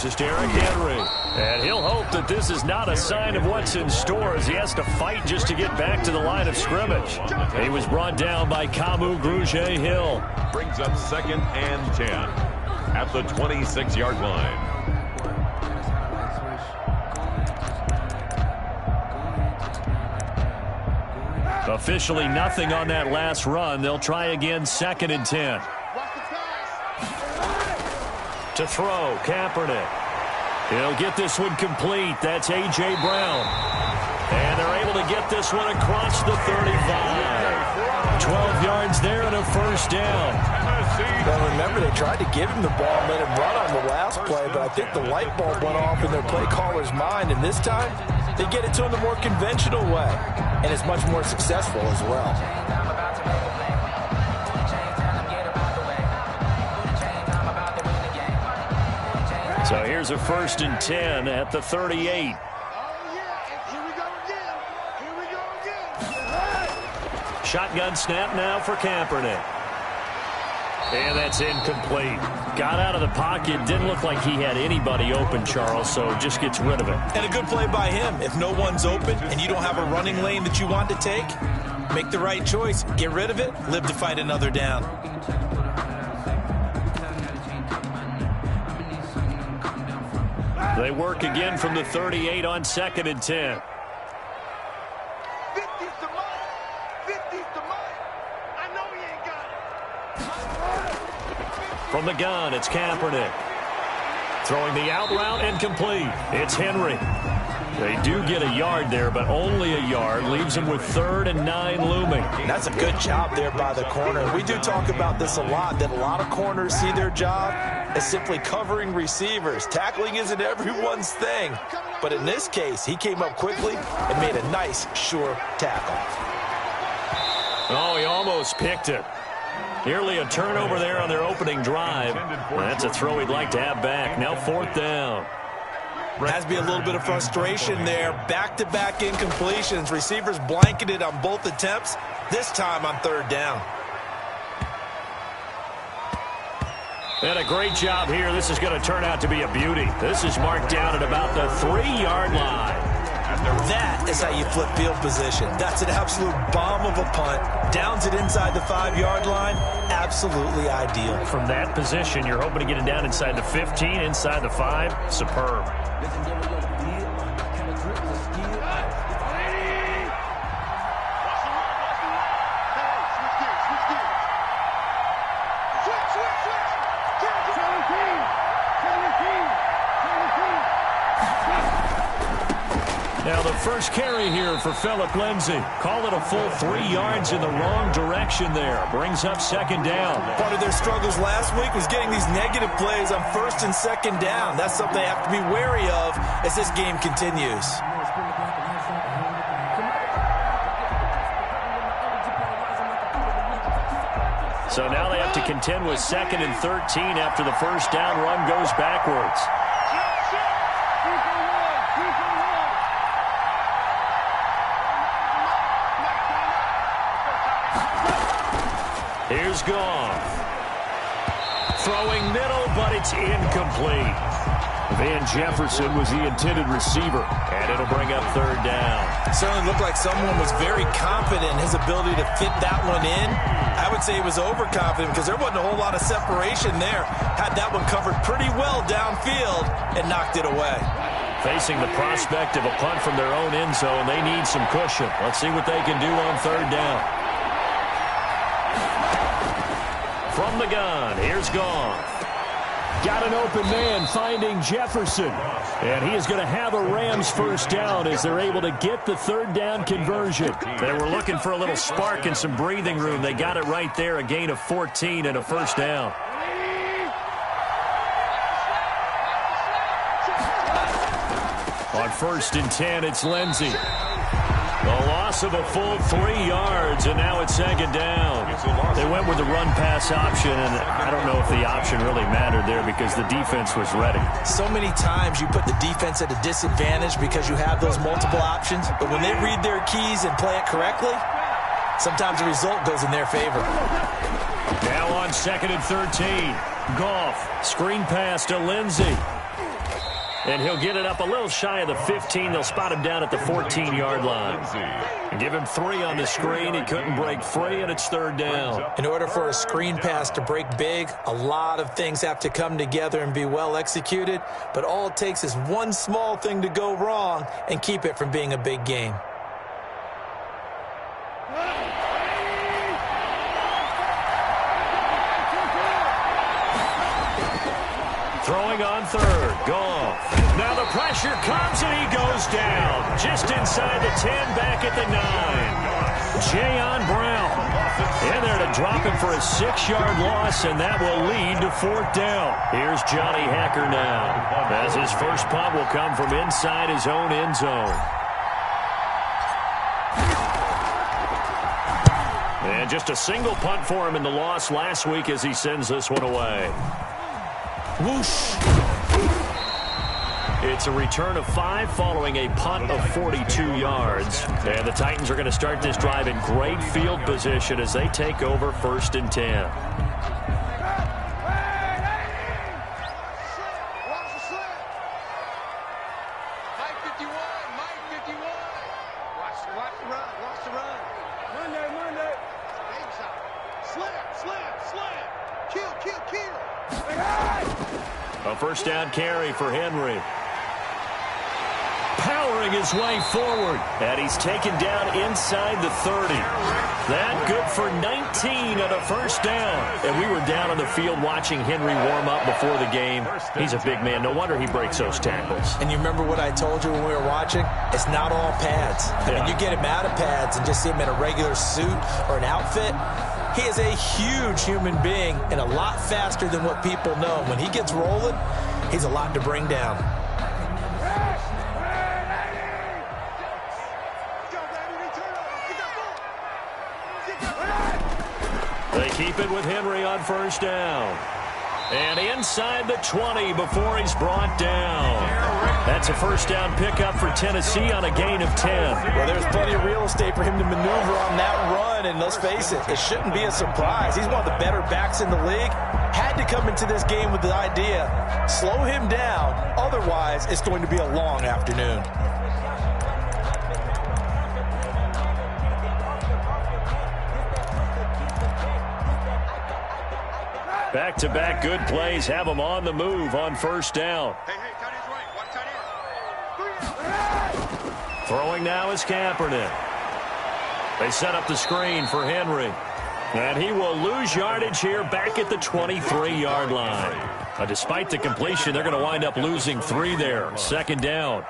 this is Derrick Henry. And he'll hope that this is not a sign of what's in store as he has to fight just to get back to the line of scrimmage. He was brought down by Kamu Grugier-Hill. Brings up 2nd and 10 at the 26-yard line. Officially nothing on that last run. They'll try again 2nd and 10. To throw, Kaepernick. He'll get this one complete. That's A.J. Brown. And they're able to get this one across the 35. 12 yards there and a first down. Well, remember, they tried to give him the ball and let him run on the last play, but I think the light bulb went off in their play caller's mind, and this time they get it to him the more conventional way, and it's much more successful as well. So here's a 1st and 10 at the 38. Shotgun snap now for Kaepernick. And that's incomplete. Got out of the pocket. Didn't look like he had anybody open, Charles, so just gets rid of it. And a good play by him. If no one's open and you don't have a running lane that you want to take, make the right choice. Get rid of it. Live to fight another down. They work again from the 38 on 2nd and 10. From the gun, it's Kaepernick. Throwing the out route, incomplete. It's Henry. They do get a yard there, but only a yard. Leaves them with 3rd and 9 looming. That's a good job there by the corner. We do talk about this a lot, that a lot of corners see their job as simply covering receivers. Tackling isn't everyone's thing. But in this case, he came up quickly and made a nice, sure tackle. Oh, he almost picked it. Nearly a turnover there on their opening drive. That's a throw he'd like to have back. Now 4th down. Has to be a little bit of frustration there. Back-to-back incompletions. Receivers blanketed on both attempts, this time on 3rd down. And a great job here. This is going to turn out to be a beauty. This is marked down at about the 3-yard line. That is how you flip field position. That's an absolute bomb of a punt. Downs it inside the 5-yard line. Absolutely ideal. From that position, you're hoping to get it down inside the 15, inside the 5. Superb. Now the first carry here for Phillip Lindsay. Call it a full 3 yards in the wrong direction there. Brings up 2nd down. Part of their struggles last week was getting these negative plays on 1st and 2nd down. That's something they have to be wary of as this game continues. So now they have to contend with 2nd and 13 after the first down run goes backwards. Here's Goff. Throwing middle, but it's incomplete. Van Jefferson was the intended receiver, and it'll bring up 3rd down. Certainly looked like someone was very confident in his ability to fit that one in. I would say he was overconfident because there wasn't a whole lot of separation there. Had that one covered pretty well downfield and knocked it away. Facing the prospect of a punt from their own end zone, they need some cushion. Let's see what they can do on 3rd down. From the gun, here's Goff. Got an open man finding Jefferson. And he is going to have a Rams first down as they're able to get the 3rd down conversion. They were looking for a little spark and some breathing room. They got it right there, a gain of 14 and a first down. On 1st and 10, it's Lindsay. A loss of a full 3 yards, and now it's 2nd down. They went with the run-pass option, and I don't know if the option really mattered there because the defense was ready. So many times you put the defense at a disadvantage because you have those multiple options, but when they read their keys and play it correctly, sometimes the result goes in their favor. Now on 2nd and 13, Goff, screen pass to Lindsay. And he'll get it up a little shy of the 15. They'll spot him down at the 14-yard line. And give him 3 on the screen. He couldn't break free, and it's third down. In order for a screen pass to break big, a lot of things have to come together and be well executed. But all it takes is one small thing to go wrong and keep it from being a big game. Throwing on third. Goff. Now the pressure comes, and he goes down. Just inside the 10, back at the 9. Jayon Brown in there to drop him for a 6-yard loss, and that will lead to fourth down. Here's Johnny Hacker now, as his first punt will come from inside his own end zone. And just a single punt for him in the loss last week as he sends this one away. Whoosh. It's a return of 5 following a punt of 42 yards. And the Titans are going to start this drive in great field position as they take over 1st and 10. A first down carry for Henry. Powering his way forward. And he's taken down inside the 30. That good for 19 on a first down. And we were down on the field watching Henry warm up before the game. He's a big man. No wonder he breaks those tackles. And you remember what I told you when we were watching? It's not all pads. I mean, you get him out of pads and just see him in a regular suit or an outfit. He is a huge human being and a lot faster than what people know. When he gets rolling, he's a lot to bring down. They keep it with Henry on first down. And inside the 20 before he's brought down. That's a first down pickup for Tennessee on a gain of 10. Well, there's plenty of real estate for him to maneuver on that run, and let's face it, it shouldn't be a surprise. He's one of the better backs in the league. Had to come into this game with the idea, slow him down, otherwise it's going to be a long afternoon. Back-to-back good plays have him on the move on first down. Hey, tight end's right. Watch tight end. Throwing now is Kaepernick. They set up the screen for Henry. And he will lose yardage here back at the 23-yard line. Despite the completion, they're going to wind up losing 3 there. Second down.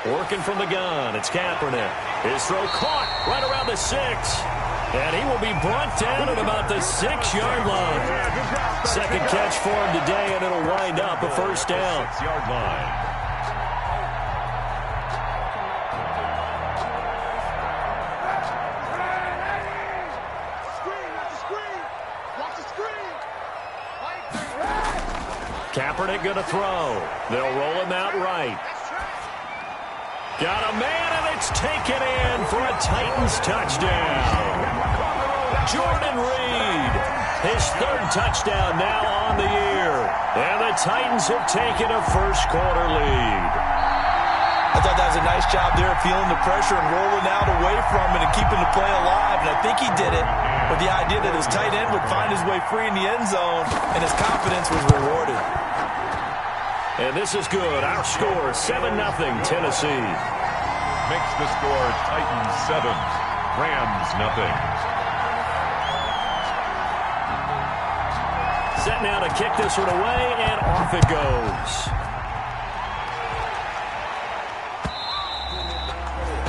Working from the gun, it's Kaepernick. His throw caught right around the 6. And he will be brought down at about the 6-yard line. Second catch for him today, and it'll wind up a first down. 6-yard line. Kaepernick going to throw. They'll roll him out right. Got a man, and it's taken in for a Titans touchdown. Jordan Reed, his 3rd touchdown now on the year. And the Titans have taken a first-quarter lead. I thought that was a nice job there, feeling the pressure and rolling out away from it and keeping the play alive. And I think he did it with the idea that his tight end would find his way free in the end zone, and his confidence was rewarded. And this is good. Our score, 7-0 Tennessee. Makes the score Titans 7, Rams 0. Set now to kick this one away, and off it goes.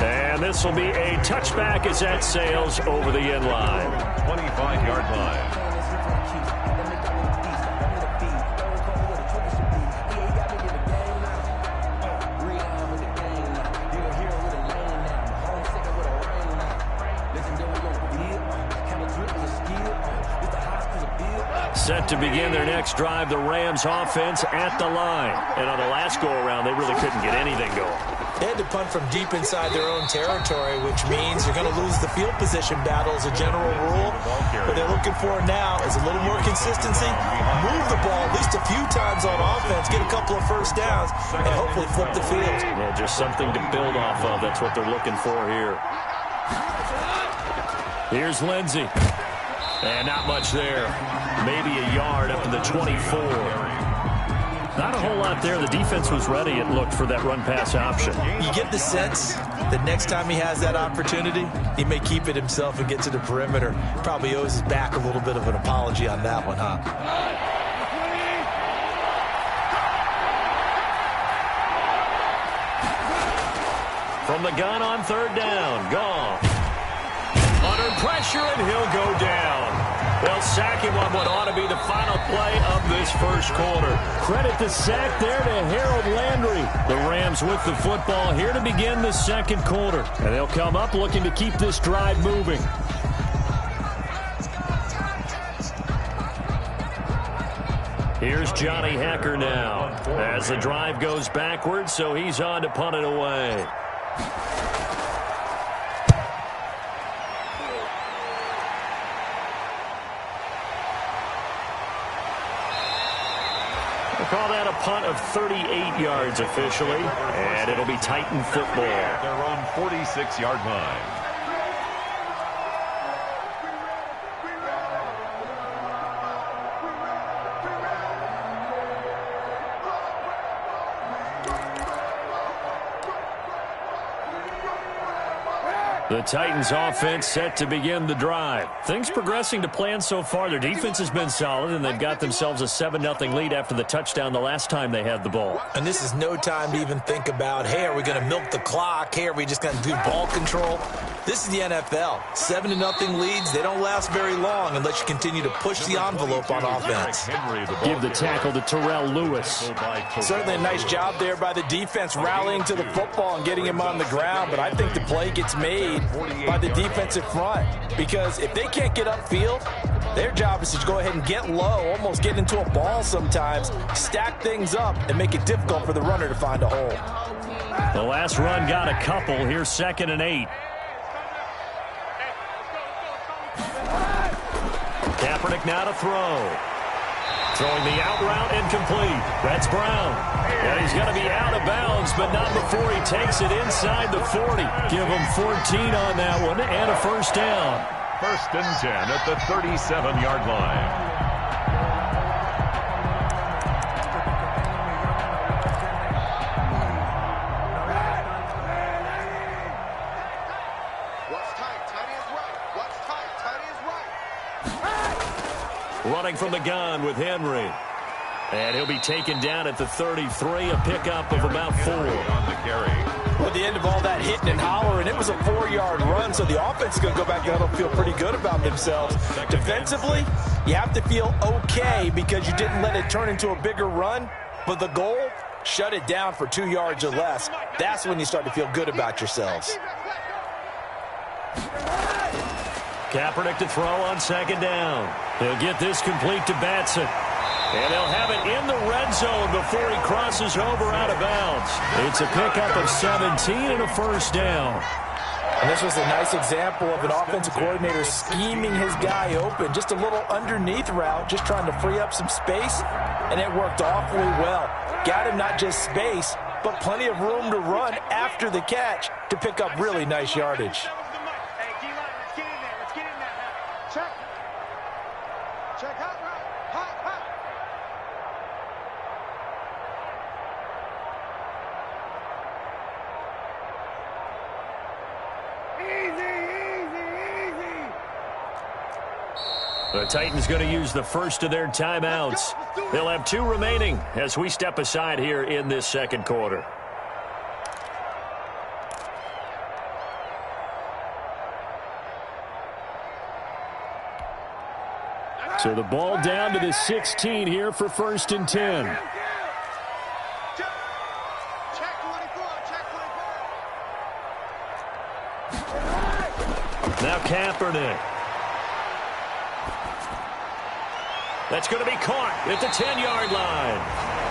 And this will be a touchback as that sails over the end line. 25-yard line. Set to begin their next drive, the Rams offense at the line. And on the last go-around, they really couldn't get anything going. They had to punt from deep inside their own territory, which means you're going to lose the field position battle as a general rule. What they're looking for now is a little more consistency, move the ball at least a few times on offense, get a couple of first downs, and hopefully flip the field. Well, just something to build off of. That's what they're looking for here. Here's Lindsey. And not much there. Maybe a yard up to the 24. Not a whole lot there. The defense was ready, it looked, for that run-pass option. You get the sense that next time he has that opportunity, he may keep it himself and get to the perimeter. Probably owes his back a little bit of an apology on that one, huh? From the gun on third down. Gone. Under pressure, and he'll go down. They'll sack him on what ought to be the final play of this first quarter. Credit the sack there to Harold Landry. The Rams with the football here to begin the second quarter. And they'll come up looking to keep this drive moving. Here's Johnny Hecker now as the drive goes backwards, so he's on to punt it away. Call that a punt of 38 yards officially, and it'll be Titan football. They're on 46-yard line. The Titans offense set to begin the drive. Things progressing to plan so far. Their defense has been solid, and they've got themselves a 7-0 lead after the touchdown the last time they had the ball. And this is no time to even think about, hey, are we going to milk the clock? Hey, are we just going to do ball control? This is the NFL. 7-0 leads, they don't last very long unless you continue to push the envelope on offense. Give the tackle to Terrell Lewis. Certainly a nice job there by the defense rallying to the football and getting him on the ground, but I think the play gets made by the defensive front, because if they can't get upfield, their job is to go ahead and get low, almost get into a ball sometimes, stack things up, and make it difficult for the runner to find a hole. The last run got a couple. Here's 2nd and 8. Kaepernick now to throw. Throwing the out route incomplete. That's Brown. And he's going to be out of bounds, but not before he takes it inside the 40. Give him 14 on that one and a first down. 1st and 10 at the 37-yard line. Running from the gun with Henry. And he'll be taken down at the 33, a pickup of about 4. On the carry. Well, at the end of all that hitting and hollering, it was a 4-yard run, so the offense is going to go back down and feel pretty good about themselves. Defensively, you have to feel okay because you didn't let it turn into a bigger run, but the goal, shut it down for 2 yards or less. That's when you start to feel good about yourselves. Kaepernick to throw on 2nd down. He'll get this complete to Batson. And they'll have it in the red zone before he crosses over out of bounds. It's a pickup of 17 and a first down. And this was a nice example of an offensive coordinator scheming his guy open. Just a little underneath route, just trying to free up some space, and it worked awfully well. Got him not just space, but plenty of room to run after the catch to pick up really nice yardage. The Titans going to use the first of their timeouts. They'll have 2 remaining as we step aside here in this second quarter. So the ball down to the 16 here for 1st and 10. Now Kaepernick. That's going to be caught at the 10-yard line.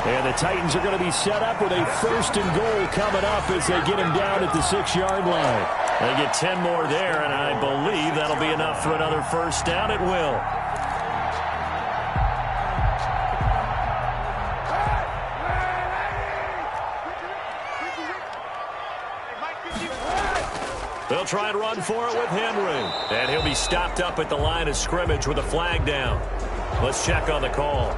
And the Titans are going to be set up with a 1st and goal coming up as they get him down at the 6-yard line. They get 10 more there, and I believe that'll be enough for another first down. It will. They'll try and run for it with Henry. And he'll be stopped up at the line of scrimmage with a flag down. Let's check on the call.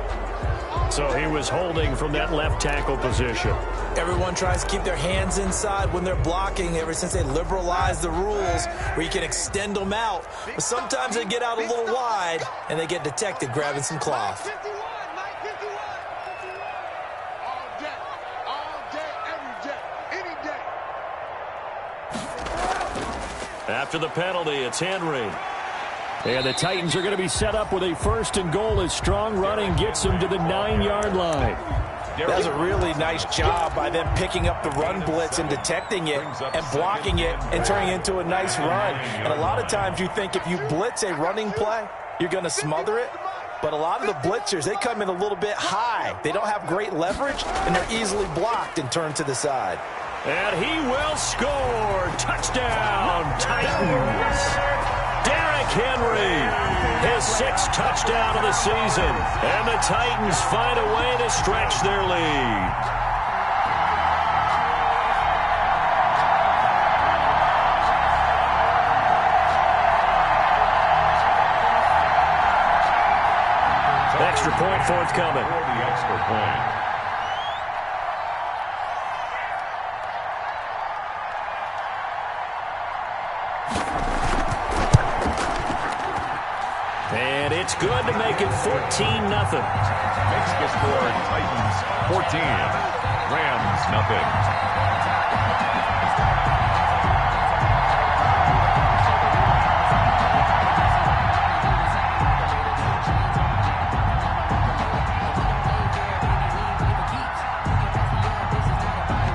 So he was holding from that left tackle position. Everyone tries to keep their hands inside when they're blocking ever since they liberalized the rules where you can extend them out. But sometimes they get out a little wide and they get detected grabbing some cloth. After the penalty, it's Henry. And the Titans are going to be set up with a 1st and goal as strong running gets them to the 9-yard line. That was a really nice job by them picking up the run blitz and detecting it and blocking it and turning it into a nice run. And a lot of times you think if you blitz a running play, you're going to smother it. But a lot of the blitzers, they come in a little bit high. They don't have great leverage, and they're easily blocked and turned to the side. And he will score. Touchdown, Titans. Derrick Henry, his 6th touchdown of the season. And the Titans find a way to stretch their lead. Extra point forthcoming. For the extra point. And it's good to make it 14-0. Makes the score Titans 14, Rams nothing.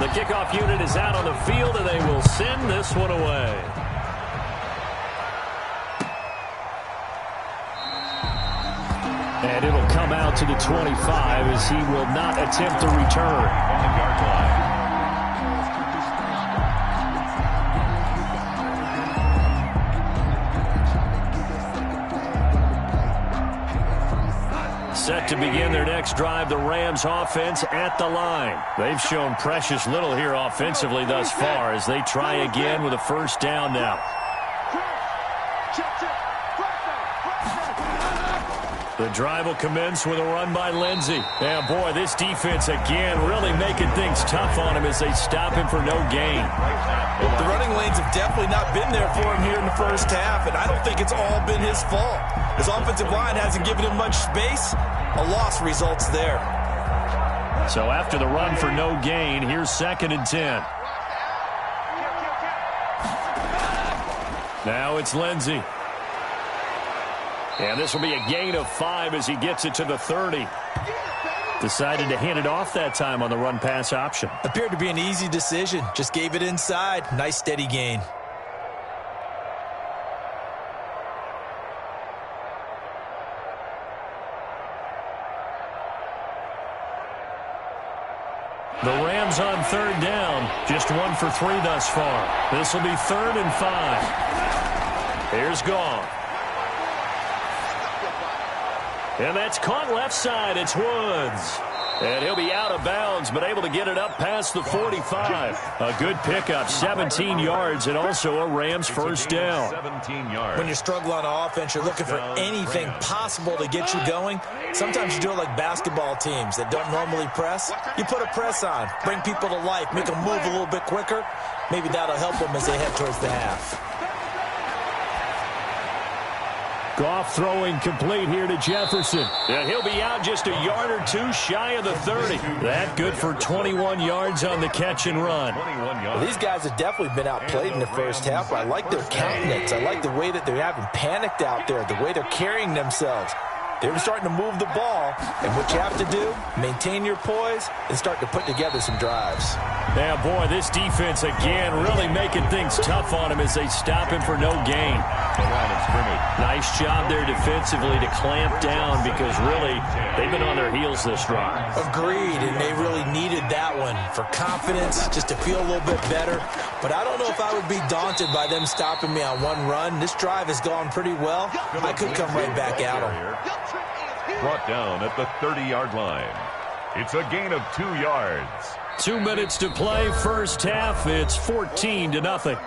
The kickoff unit is out on the field, and they will send this one away. And it'll come out to the 25 as he will not attempt to return. 5-yard line. Set to begin their next drive, the Rams offense at the line. They've shown precious little here offensively thus far as they try again with a 1st down now. The drive will commence with a run by Lindsey. And boy, this defense again really making things tough on him as they stop him for no gain. The running lanes have definitely not been there for him here in the first half, and I don't think it's all been his fault. His offensive line hasn't given him much space. A loss results there. So after the run for no gain, here's 2nd and 10. Now it's Lindsey. And this will be a gain of 5 as he gets it to the 30. Decided to hand it off that time on the run-pass option. Appeared to be an easy decision. Just gave it inside. Nice steady gain. The Rams on 3rd down. Just 1 for 3 thus far. This will be 3rd and 5. Here's Goff. And that's caught left side. It's Woods. And he'll be out of bounds, but able to get it up past the 45. A good pickup, 17 yards, and also a Rams 1st down. 17 yards. When you're struggling on offense, you're looking for anything possible to get you going. Sometimes you do it like basketball teams that don't normally press. You put a press on, bring people to life, make them move a little bit quicker. Maybe that'll help them as they head towards the half. Goff throwing complete here to Jefferson. And he'll be out just a yard or 2 shy of the 30. That good for 21 yards on the catch and run. Well, these guys have definitely been outplayed in the first half. I like their countenance. I like the way that they're having panicked out there, the way they're carrying themselves. They were starting to move the ball, and what you have to do, maintain your poise and start to put together some drives. Yeah, boy, this defense again really making things tough on him as they stop him for no gain. The line of scrimmage. Nice job there defensively to clamp down because really they've been on their heels this drive. Agreed, and they really needed that one for confidence, just to feel a little bit better. But I don't know if I would be daunted by them stopping me on one run. This drive has gone pretty well. I could come right back at them. Brought down at the 30-yard line. It's a gain of 2 yards. 2 minutes to play, first half. It's 14-0.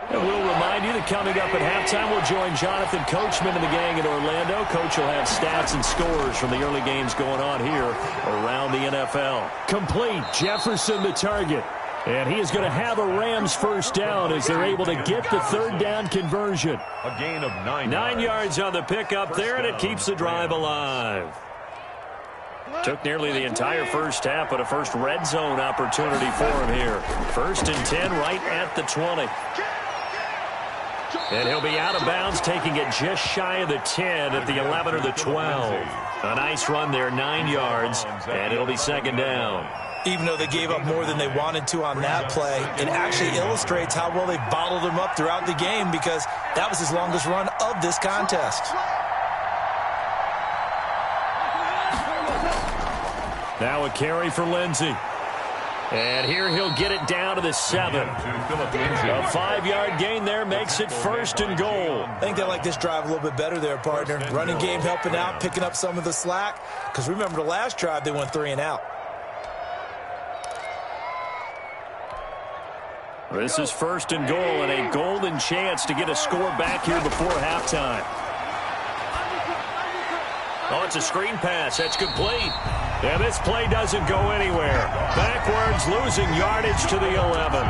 And we'll remind you that coming up at halftime, we'll join Jonathan Coachman and the gang in Orlando. Coach will have stats and scores from the early games going on here around the NFL. Complete, Jefferson the target. And he is going to have a Rams first down as they're able to get the third down conversion. A gain of 9 yards. 9 yards on the pickup there, and it keeps the drive alive. Took nearly the entire first half, but a first red zone opportunity for him here. 1st and 10 right at the 20. And he'll be out of bounds, taking it just shy of the 10 at the 11 or the 12. A nice run there, 9 yards, and it'll be second down. Even though they gave up more than they wanted to on that play, it actually illustrates how well they bottled them up throughout the game because that was his longest run of this contest. Now a carry for Lindsey. And here he'll get it down to the 7. A 5-yard gain there makes it 1st and goal. I think they like this drive a little bit better there, partner. Running game helping out, picking up some of the slack. Because remember the last drive, they went 3 and out. This is 1st and goal and a golden chance to get a score back here before halftime. Oh, it's a screen pass. That's complete. And this play doesn't go anywhere. Backwards, losing yardage to the 11.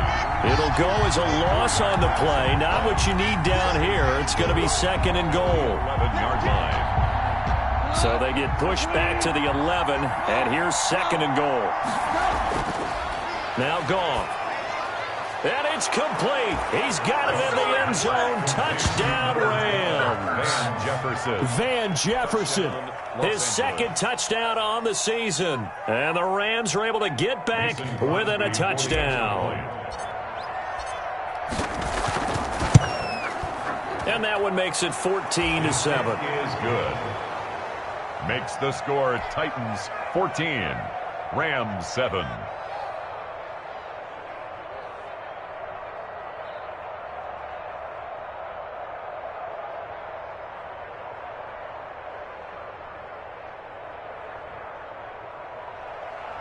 It'll go as a loss on the play. Not what you need down here. It's going to be 2nd and goal. 11-yard line. So they get pushed back to the 11, and here's 2nd and goal. Now gone. And it's complete. He's got it in the end zone. Touchdown, Rams. Van Jefferson. His 2nd touchdown on the season. And the Rams are able to get back within a touchdown. And that one makes it 14-7. Is good. Makes the score Titans 14, Rams 7.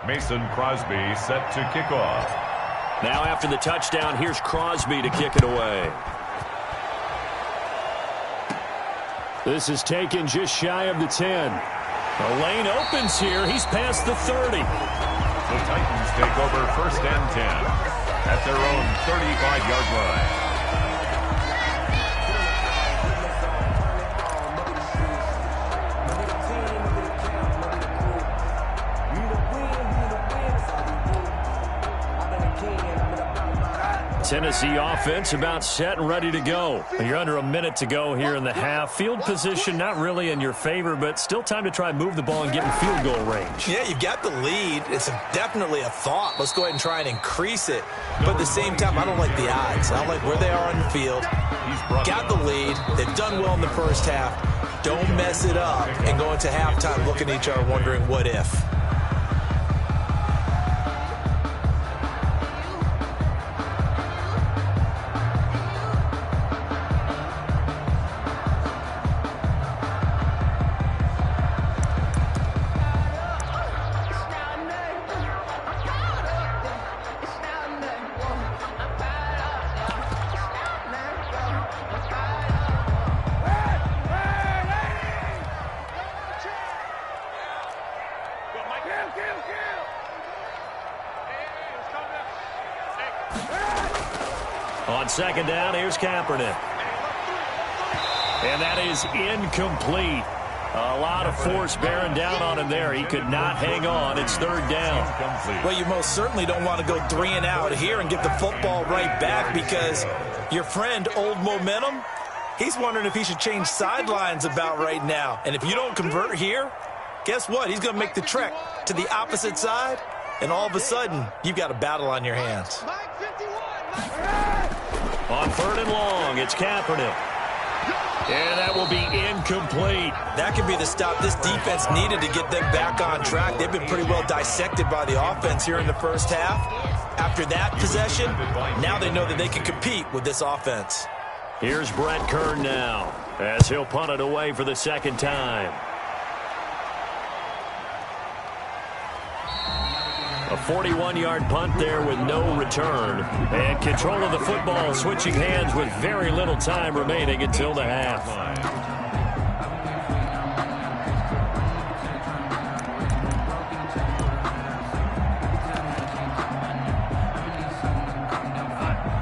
Mason Crosby set to kick off. Now after the touchdown, here's Crosby to kick it away. This is taken just shy of the 10. The lane opens here. He's past the 30. The Titans take over 1st and 10 at their own 35-yard line. Tennessee offense about set and ready to go. You're under a minute to go here in the half. Field position not really in your favor, but still time to try and move the ball and get in field goal range. Yeah, you've got the lead. It's definitely a thought. Let's go ahead and try and increase it. But at the same time, I don't like the odds. I don't like where they are on the field. Got the lead. They've done well in the first half. Don't mess it up and go into halftime looking at each other wondering what if. On 2nd down, here's Kaepernick. And that is incomplete. A lot of force bearing down on him there. He could not hang on. It's third down. Well, you most certainly don't want to go 3 and out here and get the football right back, because your friend, Old Momentum, he's wondering if he should change sidelines about right now. And if you don't convert here, guess what? He's going to make the trek to the opposite side, and all of a sudden, you've got a battle on your hands. On 3rd and long, it's Kaepernick. And that will be incomplete. That could be the stop this defense needed to get them back on track. They've been pretty well dissected by the offense here in the first half. After that possession, now they know that they can compete with this offense. Here's Brett Kern now, as he'll punt it away for the second time. A 41-yard punt there with no return. And control of the football switching hands with very little time remaining until the half.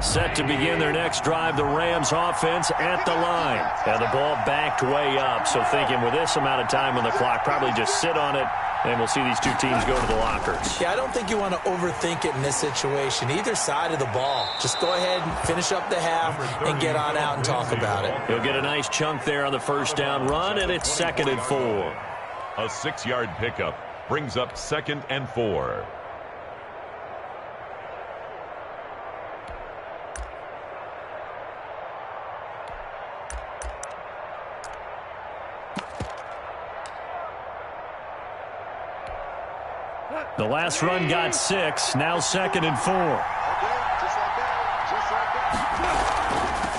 Set to begin their next drive, the Rams offense at the line. And the ball backed way up, so thinking with this amount of time on the clock, probably just sit on it, and we'll see these two teams go to the lockers. Yeah, I don't think you want to overthink it in this situation. Either side of the ball. Just go ahead and finish up the half and get on out and talk about it. He'll get a nice chunk there on the first down run, and it's 2nd and 4. A 6-yard pickup brings up 2nd and 4. The last run got 6, now 2nd and 4.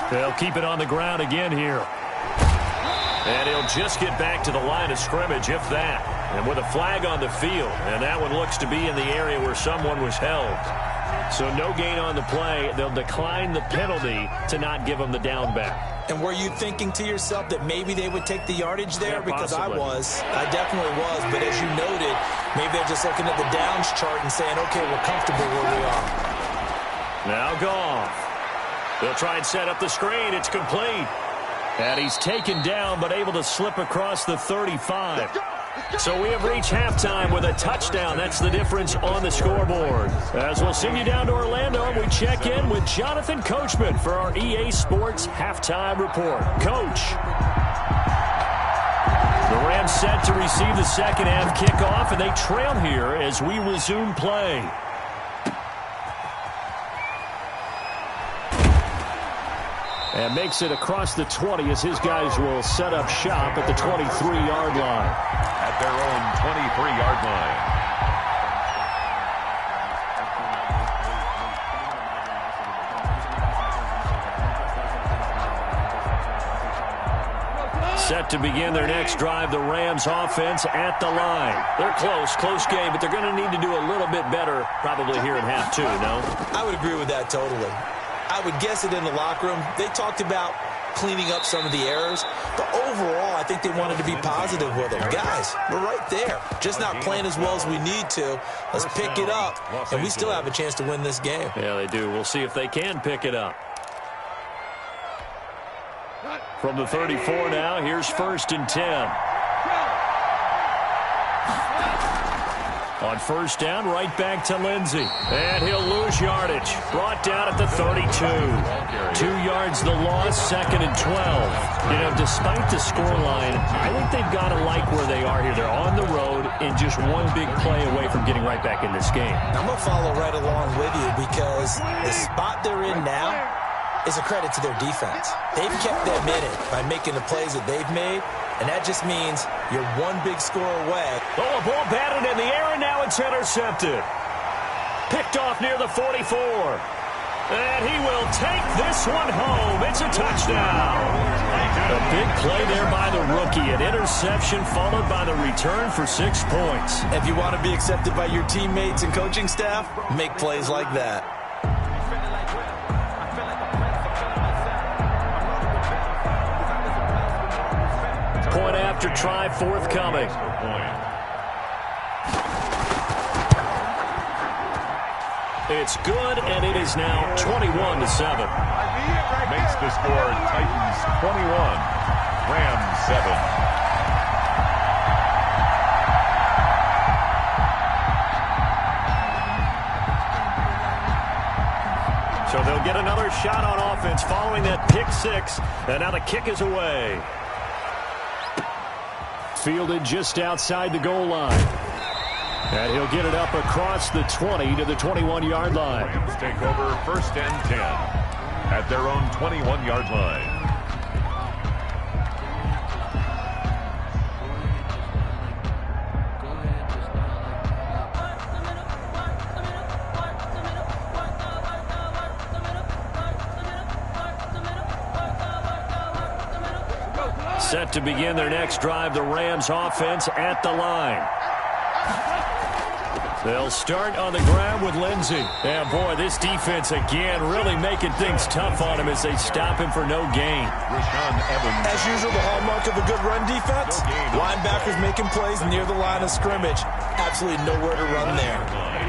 They'll keep it on the ground again here. And he'll just get back to the line of scrimmage, if that. And with a flag on the field, and that one looks to be in the area where someone was held. So no gain on the play. They'll decline the penalty to not give them the down back. And were you thinking to yourself that maybe they would take the yardage there? Yeah, because possibly. I definitely was. But as you noted, maybe they're just looking at the downs chart and saying, okay, we're comfortable where we are. Now Goff. They'll try and set up the screen. It's complete. And he's taken down, but able to slip across the 35. So we have reached halftime with a touchdown. That's the difference on the scoreboard. As we'll send you down to Orlando, and we check in with Jonathan Coachman for our EA Sports Halftime Report. Coach. The Rams set to receive the second half kickoff, and they trail here as we resume play. And makes it across the 20 as his guys will set up shop at the 23-yard line. At their own 23-yard line. Set to begin their next drive, the Rams offense at the line. They're close game, but they're going to need to do a little bit better probably here in half two, no? I would agree with that totally. I would guess it in the locker room. They talked about cleaning up some of the errors, but overall, I think they wanted to be positive with them. Guys, we're right there. Just not playing as well as we need to. Let's pick it up, and we still have a chance to win this game. Yeah, they do. We'll see if they can pick it up. From the 34 now, here's 1st and 10. On first down, right back to Lindsey. And he'll lose yardage. Brought down at the 32. 2 yards the loss, 2nd and 12. You know, despite the scoreline, I think they've got to like where they are here. They're on the road and just one big play away from getting right back in this game. I'm going to follow right along with you because the spot they're in now is a credit to their defense. They've kept them in it by making the plays that they've made, and that just means you're one big score away. Oh, a ball batted in the air, and now it's intercepted. Picked off near the 44. And he will take this one home. It's a touchdown. A big play there by the rookie. An interception followed by the return for 6 points. If you want to be accepted by your teammates and coaching staff, make plays like that. Point after try forthcoming. It's good, and it is now 21-7. Makes the score Titans 21, Rams 7. get another shot on offense following that pick six, and now the kick is away. Fielded just outside the goal line. And he'll get it up across the 20 to the 21-yard line. Rams take over 1st and 10 at their own 21-yard line. Set to begin their next drive, the Rams offense at the line. They'll start on the ground with Lindsey. And, boy, this defense again really making things tough on him as they stop him for no gain. As usual, the hallmark of a good run defense, linebackers making plays near the line of scrimmage. Absolutely nowhere to run there.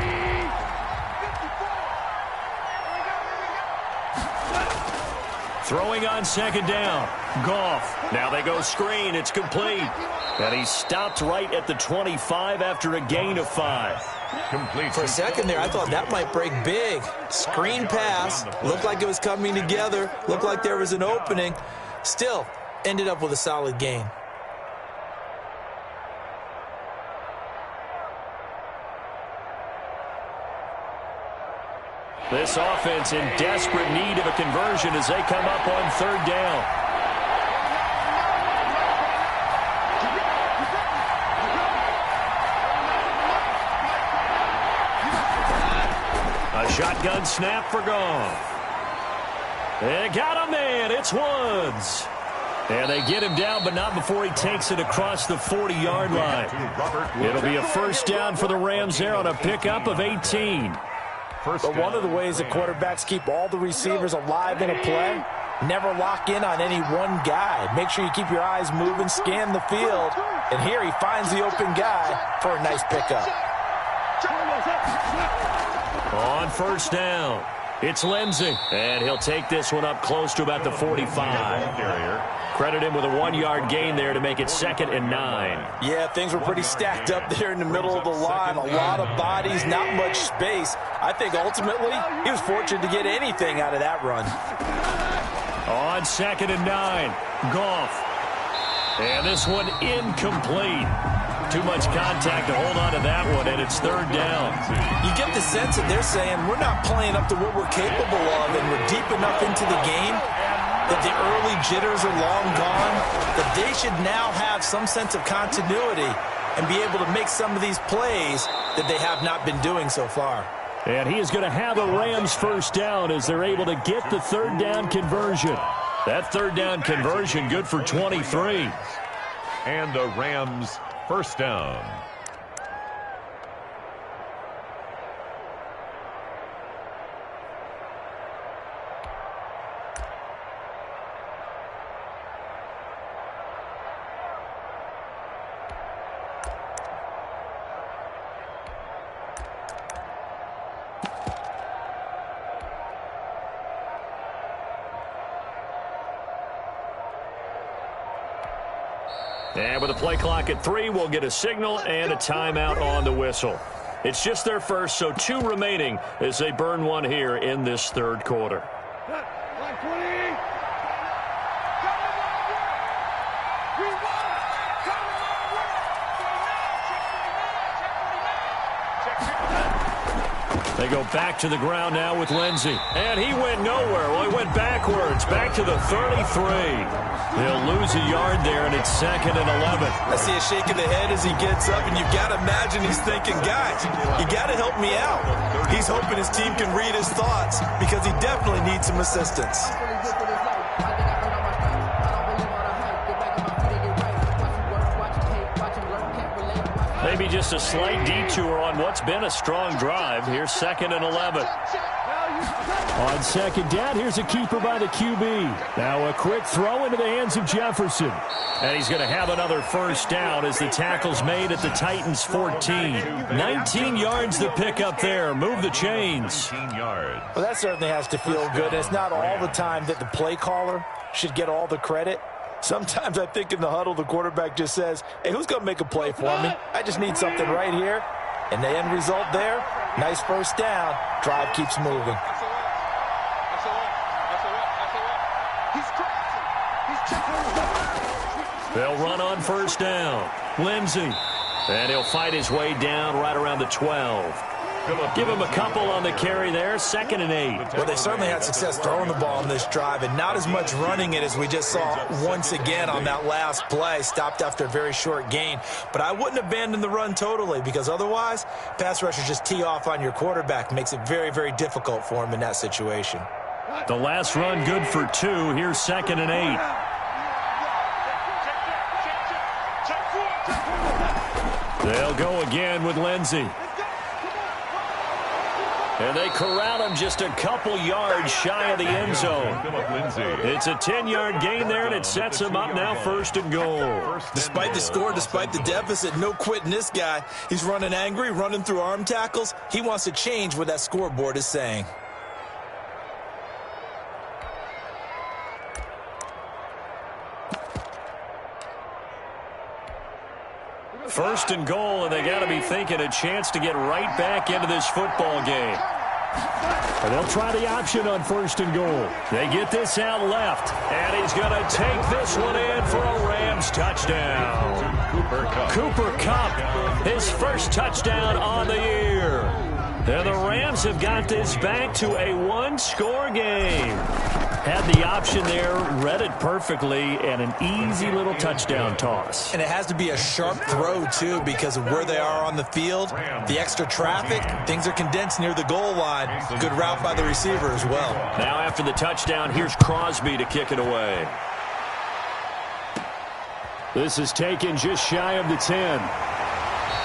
Throwing on 2nd down. Goff. Now they go screen. It's complete. And he stopped right at the 25 after a gain of 5. Complete. For a second there, I thought that might break big. Screen pass. Looked like it was coming together. Looked like there was an opening. Still, ended up with a solid gain. This offense in desperate need of a conversion as they come up on 3rd down. A shotgun snap for Goff. They got a man. It's Woods. And they get him down, but not before he takes it across the 40-yard line. It'll be a 1st down for the Rams there on a pickup of 18. But one of the ways that quarterbacks keep all the receivers alive in a play, never lock in on any one guy. Make sure you keep your eyes moving, scan the field. And here he finds the open guy for a nice pickup. On 1st down, it's Lindsey. And he'll take this one up close to about the 45. Credit him with a 1-yard gain there to make it 2nd and 9. Yeah, things were pretty stacked up there in the middle of the line. A lot of bodies, not much space. I think ultimately he was fortunate to get anything out of that run. On 2nd and 9, Goff. And this one incomplete. Too much contact to hold on to that one, and it's 3rd down. You get the sense that they're saying we're not playing up to what we're capable of, and we're deep enough into the game that the early jitters are long gone, that they should now have some sense of continuity and be able to make some of these plays that they have not been doing so far. And he is going to have a Rams 1st down as they're able to get the 3rd down conversion. That 3rd down conversion good for 23. And a Rams 1st down. And with a play clock at 3, we'll get a signal and a timeout on the whistle. It's just their first, so 2 remaining as they burn one here in this 3rd quarter. They go back to the ground now with Lindsey. And he went nowhere. Well, he went backwards, back to the 33. They'll lose a yard there, and it's 2nd and 11. I see a shake of the head as he gets up, and you've got to imagine he's thinking, guys, you got to help me out. He's hoping his team can read his thoughts because he definitely needs some assistance. Maybe just a slight detour on what's been a strong drive. Here's 2nd and 11. On 2nd down, here's a keeper by the QB. Now a quick throw into the hands of Jefferson. And he's going to have another 1st down as the tackle's made at the Titans' 14. 19 yards to pick up there. Move the chains. 19 yards. Well, that certainly has to feel good. It's not all the time that the play caller should get all the credit. Sometimes I think in the huddle, the quarterback just says, hey, who's going to make a play for me? I just need something right here. And the end result there, nice 1st down. Drive keeps moving. That's a lot. They'll run on first down. Lindsey. And he'll fight his way down right around the 12. Give him a couple on the carry there. 2nd and 8. Well, they certainly had success throwing the ball on this drive, and not as much running it as we just saw once again on that last play. Stopped after a very short gain. But I wouldn't abandon the run totally, because otherwise, pass rushers just tee off on your quarterback. Makes it very, very difficult for him in that situation. The last run good for 2. Here's 2nd and 8. They'll go again with Lindsey. And they corral him just a couple yards shy of the end zone. It's a 10-yard gain there, and it sets him up now 1st and goal. Despite the score, despite the deficit, no quitting this guy. He's running angry, running through arm tackles. He wants to change what that scoreboard is saying. First and goal, and they got to be thinking a chance to get right back into this football game. And they'll try the option on 1st and goal. They get this out left, and he's going to take this one in for a Rams touchdown. Cooper Kupp, his first touchdown on the year. And the Rams have got this back to a one-score game. Had the option there, read it perfectly, and an easy little touchdown toss. And it has to be a sharp throw, too, because of where they are on the field. The extra traffic, things are condensed near the goal line. Good route by the receiver as well. Now after the touchdown, here's Crosby to kick it away. This is taken just shy of the 10.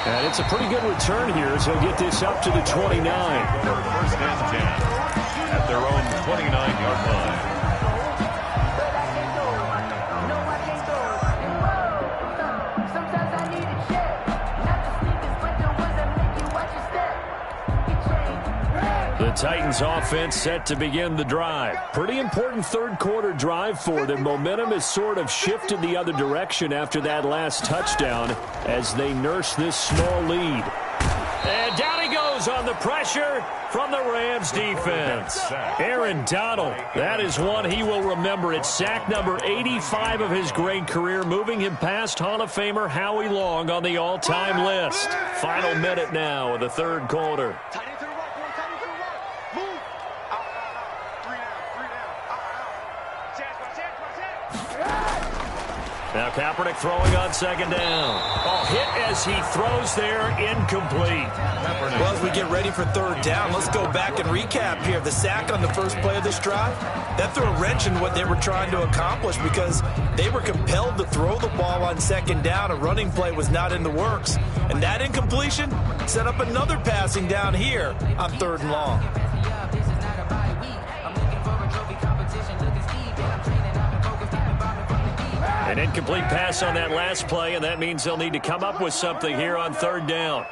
And it's a pretty good return here as he'll get this up to the 29. 1st and 10 at their own 29-yard line. The Titans offense set to begin the drive. Pretty important third quarter drive for them. Momentum has sort of shifted the other direction after that last touchdown as they nurse this small lead. And down he goes on the pressure from the Rams defense. Aaron Donald, that is one he will remember. It's sack number 85 of his great career, moving him past Hall of Famer Howie Long on the all-time list. Final minute now of the third quarter. Now Kaepernick throwing on 2nd down. Oh, hit as he throws there, incomplete. Well, as we get ready for 3rd down, let's go back and recap here. The sack on the first play of this drive, that threw a wrench in what they were trying to accomplish because they were compelled to throw the ball on 2nd down. A running play was not in the works. And that incompletion set up another passing down here on 3rd and long. An incomplete pass on that last play, and that means they'll need to come up with something here on 3rd down.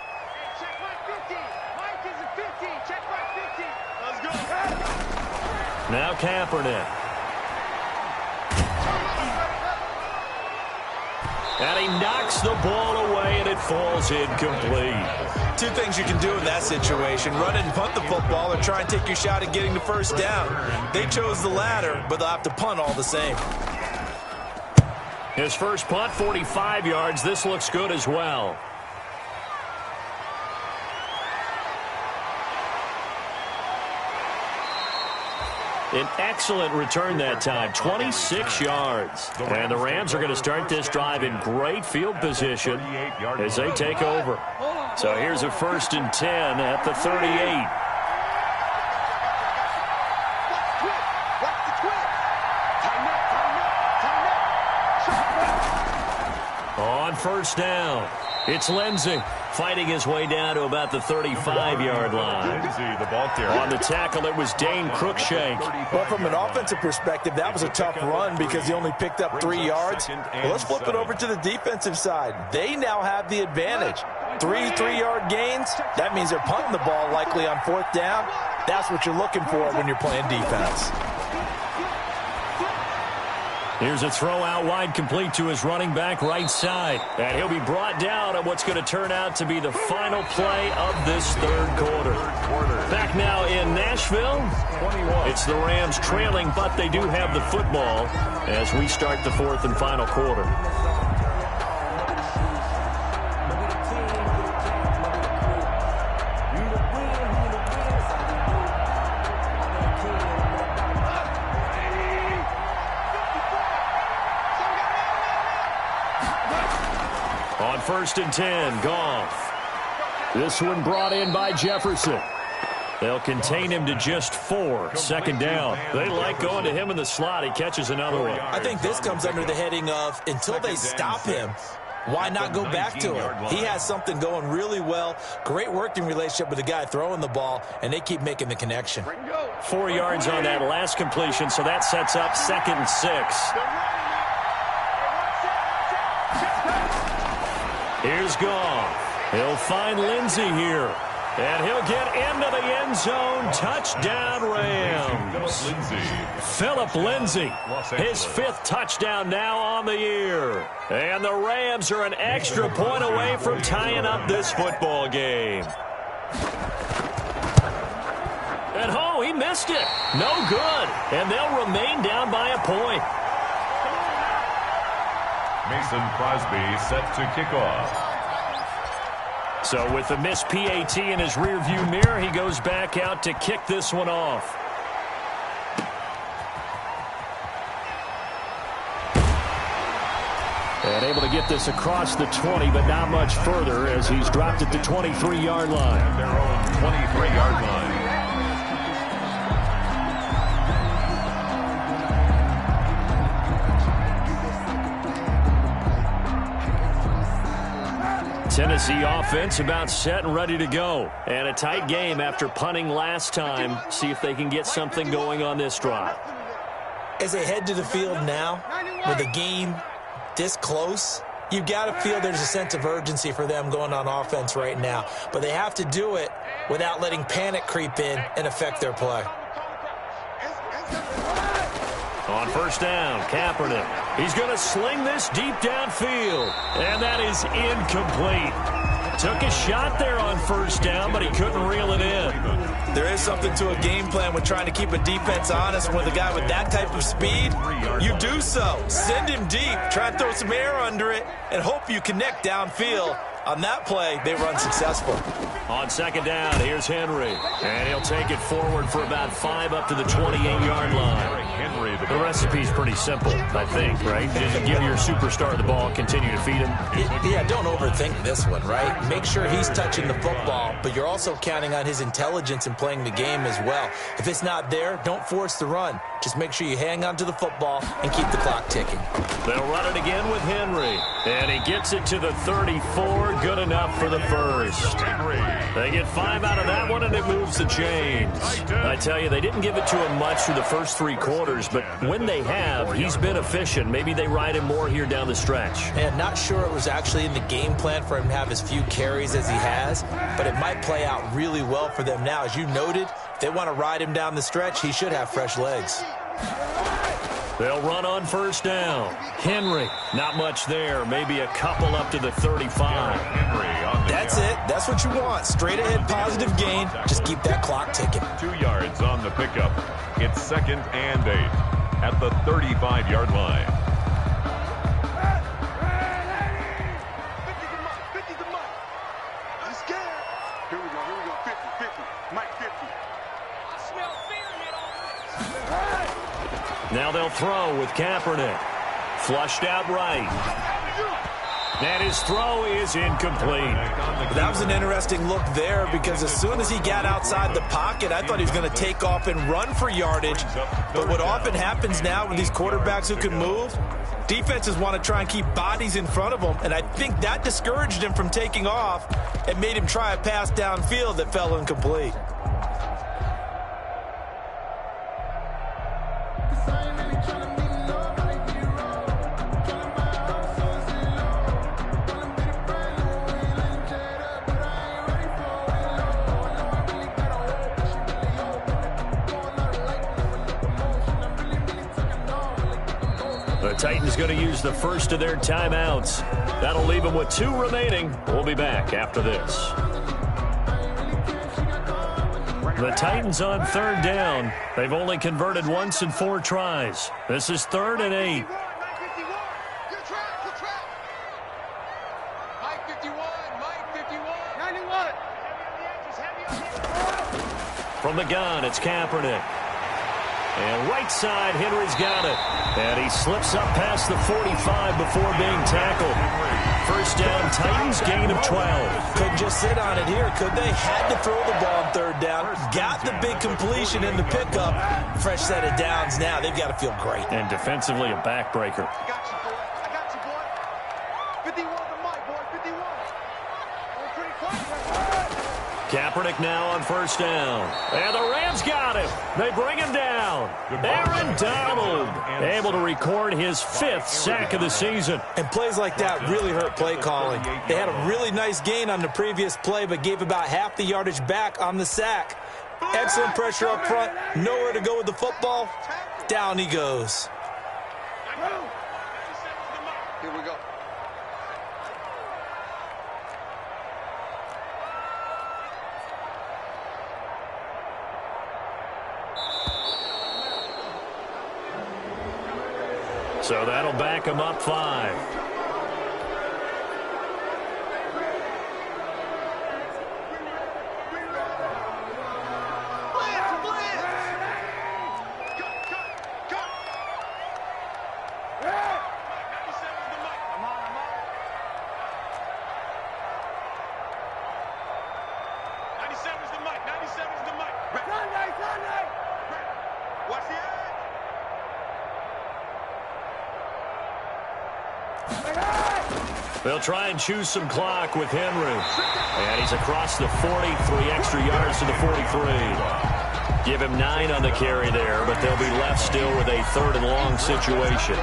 Now Kaepernick. And he knocks the ball away, and it falls incomplete. 2 things you can do in that situation: run and punt the football, or try and take your shot at getting the 1st down. They chose the latter, but they'll have to punt all the same. His first punt, 45 yards. This looks good as well. An excellent return that time, 26 yards. And the Rams are going to start this drive in great field position as they take over. So here's a 1st and 10 at the 38. On 1st down, it's Lindsey fighting his way down to about the 35-yard line. The ball carrier. On the tackle, it was Dane Cruikshank. Well, from an offensive perspective, that was a tough run because he only picked up 3 yards. Well, let's flip it over to the defensive side. They now have the advantage. 3 3-yard gains. That means they're punting the ball likely on 4th down. That's what you're looking for when you're playing defense. Here's a throw out wide, complete to his running back right side. And he'll be brought down on what's going to turn out to be the final play of this third quarter. Back now in Nashville, it's the Rams trailing, but they do have the football as we start the fourth and final quarter. On 1st and 10, Goff. This one brought in by Jefferson. They'll contain him to just 4. 2nd down. They like going to him in the slot. He catches another one. I think this comes under the heading of until they stop him, why not go back to him? He has something going really well. Great working relationship with the guy throwing the ball, and they keep making the connection. 4 yards on that last completion, so that sets up 2nd and 6. Here's Goff. He'll find Lindsey here. And he'll get into the end zone. Touchdown, Rams. Phillip Lindsey, his 5th touchdown now on the year. And the Rams are an extra point away from tying up this football game. And oh, he missed it. No good. And they'll remain down by a point. Mason Crosby set to kick off. So with the missed PAT in his rearview mirror, he goes back out to kick this one off. And able to get this across the 20, but not much further as he's dropped at the 23-yard line. At their own 23-yard line. Tennessee offense about set and ready to go. And a tight game after punting last time. See if they can get something going on this drive. As they head to the field now, with the game this close, you've got to feel there's a sense of urgency for them going on offense right now. But they have to do it without letting panic creep in and affect their play. On 1st down, Kaepernick. He's going to sling this deep downfield. And that is incomplete. Took a shot there on 1st down, but he couldn't reel it in. There is something to a game plan with trying to keep a defense honest. With a guy with that type of speed, you do so. Send him deep, try and throw some air under it, and hope you connect downfield. On that play, they were unsuccessful. On 2nd down, here's Henry. And he'll take it forward for about 5 up to the 28-yard line. The recipe's pretty simple, I think, right? Just give your superstar the ball, continue to feed him. Yeah, don't overthink this one, right? Make sure he's touching the football, but you're also counting on his intelligence in playing the game as well. If it's not there, don't force the run. Just make sure you hang on to the football and keep the clock ticking. They'll run it again with Henry. And he gets it to the 34. Good enough for the first. They get 5 out of that one, and it moves the chains. I tell you, they didn't give it to him much through the first 3 quarters, but when they have, he's been efficient. Maybe they ride him more here down the stretch. And not sure it was actually in the game plan for him to have as few carries as he has, but it might play out really well for them now. As you noted, if they want to ride him down the stretch, he should have fresh legs. They'll run on 1st down. Henry, not much there. Maybe a couple up to the 35. That's it. That's what you want. Straight ahead positive gain. Just keep that clock ticking. 2 yards on the pickup. It's 2nd and 8 at the 35-yard line. Here we go. 50. Mike 50. I smell fear in it. Now they'll throw with Kaepernick. Flushed out right. And his throw is incomplete. That was an interesting look there because as soon as he got outside the pocket, I thought he was going to take off and run for yardage. But what often happens now with these quarterbacks who can move, defenses want to try and keep bodies in front of them, and I think that discouraged him from taking off and made him try a pass downfield that fell incomplete. The Titans going to use the first of their timeouts. That'll leave them with 2 remaining. We'll be back after this. The Titans on 3rd down. They've only converted once in 4 tries. This is 3rd and 8. From the gun, it's Kaepernick. And right side, Henry's got it. And he slips up past the 45 before being tackled. First down, Titans, gain of 12. Couldn't just sit on it here, could they? Had to throw the ball on 3rd down. Got the big completion in the pickup. Fresh set of downs now. They've got to feel great. And defensively, a backbreaker. I got you, boy. I got you, boy. 51 the mic, boy. 51. We're pretty close. Kaepernick now on 1st down. And the Rams got him. They bring him down. Aaron Donald able to record his 5th sack of the season. And plays like that really hurt play calling. They had a really nice gain on the previous play, but gave about half the yardage back on the sack. Excellent pressure up front. Nowhere to go with the football. Down he goes. Here we go. So that'll back him up 5. They'll try and choose some clock with Henry. And he's across the 40, 3 extra yards to the 43. Give him 9 on the carry there, but they'll be left still with a 3rd and long situation.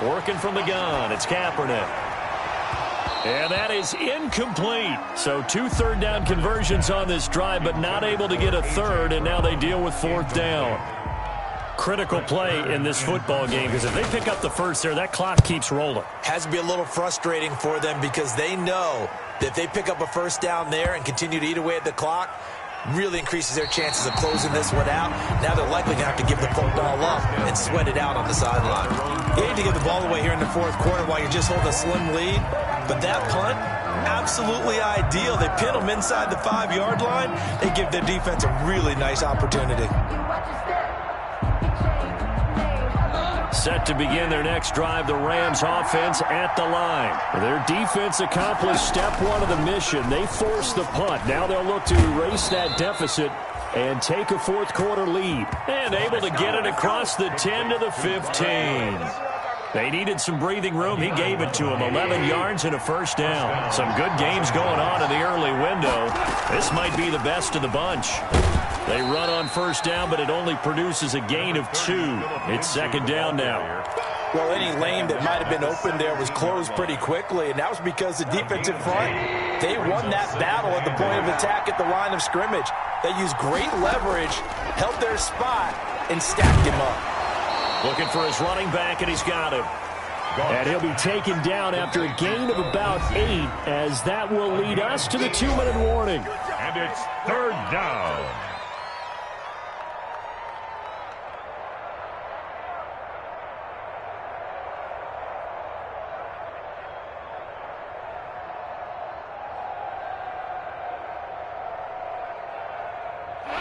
Working from the gun, it's Kaepernick. And that is incomplete. So 2 3rd down conversions on this drive, but not able to get a 3rd, and now they deal with 4th down. Critical play in this football game, because if they pick up the 1st there, that clock keeps rolling. Has to be a little frustrating for them because they know that if they pick up a 1st down there and continue to eat away at the clock, really increases their chances of closing this one out. Now they're likely going to have to give the football up and sweat it out on the sideline. You hate to give the ball away here in the 4th quarter while you're just holding a slim lead, but that punt, absolutely ideal. They pin them inside the 5-yard line. They give their defense a really nice opportunity. Set to begin their next drive, the Rams offense at the line. Their defense accomplished step 1 of the mission. They forced the punt. Now they'll look to erase that deficit and take a 4th quarter lead. And able to get it across the 10 to the 15. They needed some breathing room. He gave it to them. 11 yards and a 1st down. Some good games going on in the early window. This might be the best of the bunch. They run on 1st down, but it only produces a gain of 2. It's 2nd down now. Well, any lane that might have been open there was closed pretty quickly, and that was because the defensive front, they won that battle at the point of attack at the line of scrimmage. They used great leverage, held their spot, and stacked him up. Looking for his running back, and he's got him. And he'll be taken down after a gain of about 8, as that will lead us to the 2-minute warning. And it's 3rd down.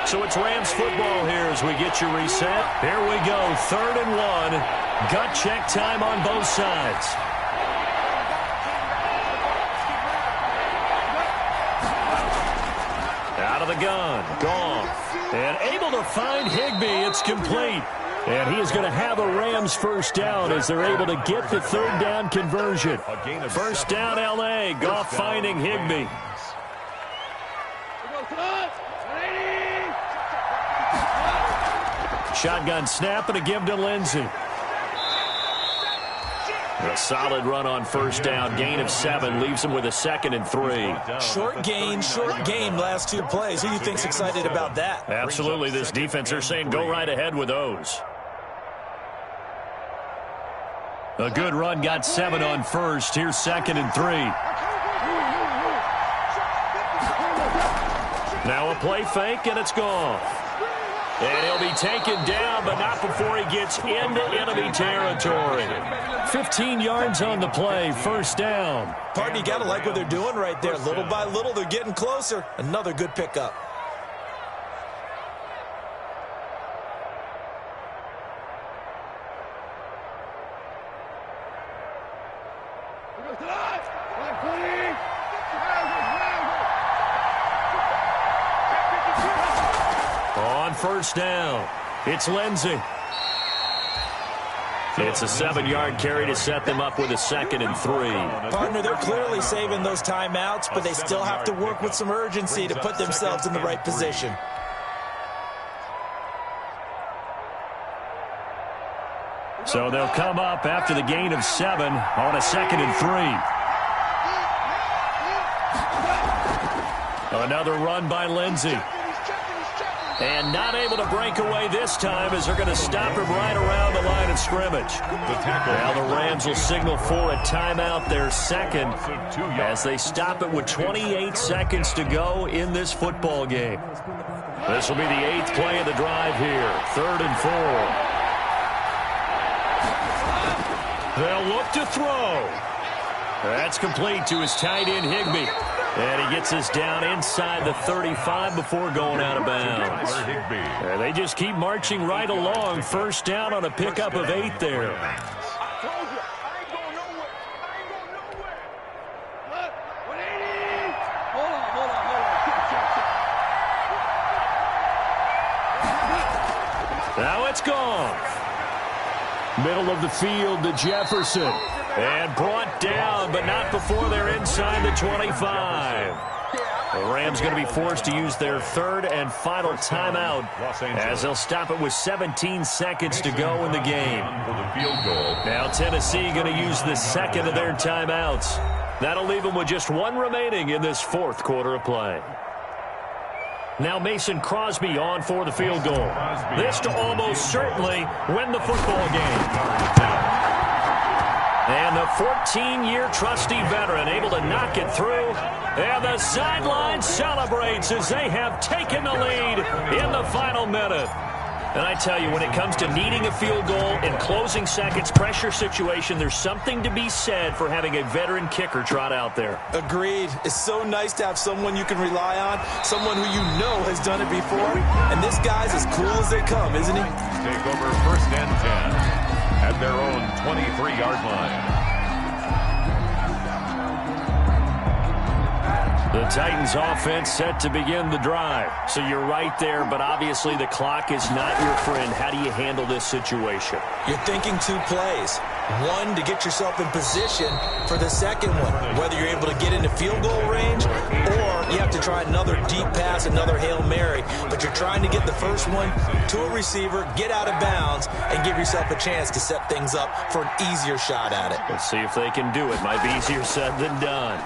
So it's Rams football here as we get you reset. Here we go, 3rd and 1. Gut check time on both sides. Out of the gun. Gone. And able to find Higbee. It's complete. And he is going to have a Rams first down as they're able to get the third down conversion. First down, L.A. Goff finding Higbee. Shotgun snap and a give to Lindsey. A solid run on first down. Gain of 7 leaves him with a 2nd and 3. Short gain, short game last 2 plays. Who do you think's excited about that? Absolutely. This defense are saying go right ahead with those. A good run, got 7 on first. Here's 2nd and 3. Now a play fake, and it's gone. And he'll be taken down, but not before he gets into enemy territory. 15 yards on the play, first down. Partner, you got to like what they're doing right there. Little by little, they're getting closer. Another good pickup. On first down, it's Lindsey. It's a 7-yard carry to set them up with a 2nd and 3. Partner, they're clearly saving those timeouts, but they still have to work with some urgency to put themselves in the right position. So they'll come up after the gain of 7 on a 2nd and 3. Another run by Lindsey. And not able to break away this time as they're going to stop him right around the line of scrimmage. Now the Rams will signal for a timeout, their 2nd, as they stop it with 28 seconds to go in this football game. This will be the 8th play of the drive here, 3rd and 4. They'll look to throw. That's complete to his tight end, Higbee. And he gets us down inside the 35 before going out of bounds. And they just keep marching right along. First down on a pickup of 8 there. Now it's gone. Middle of the field to Jefferson. And brought down, but not before they're inside the 25. The Rams going to be forced to use their 3rd and final timeout as they'll stop it with 17 seconds to go in the game. Now Tennessee going to use the 2nd of their timeouts. That'll leave them with just 1 remaining in this 4th quarter of play. Now Mason Crosby on for the field goal. This to almost certainly win the football game. And the 14-year trusty veteran able to knock it through. And the sideline celebrates as they have taken the lead in the final minute. And I tell you, when it comes to needing a field goal in closing seconds, pressure situation, there's something to be said for having a veteran kicker trot out there. Agreed. It's so nice to have someone you can rely on, someone who you know has done it before. And this guy's as cool as they come, isn't he? Take over 1st and 10. At their own 23-yard line. The Titans offense set to begin the drive. So you're right there, but obviously the clock is not your friend. How do you handle this situation? You're thinking 2 plays. 1 to get yourself in position for the 2nd one, whether you're able to get into field goal range or you have to try another deep pass, another Hail Mary. But you're trying to get the first one to a receiver, get out of bounds, and give yourself a chance to set things up for an easier shot at it. Let's see if they can do it. Might be easier said than done.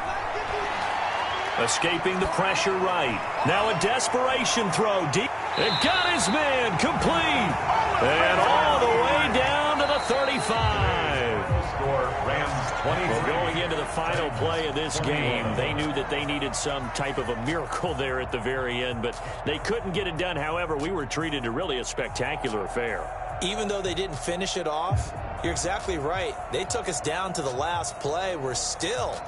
Escaping the pressure right. Now a desperation throw deep. It got his man complete. And all the way down to the 35. Well, going into the final play of this game, they knew that they needed some type of a miracle there at the very end, but they couldn't get it done. However, we were treated to really a spectacular affair. Even though they didn't finish it off, you're exactly right. They took us down to the last play. We're still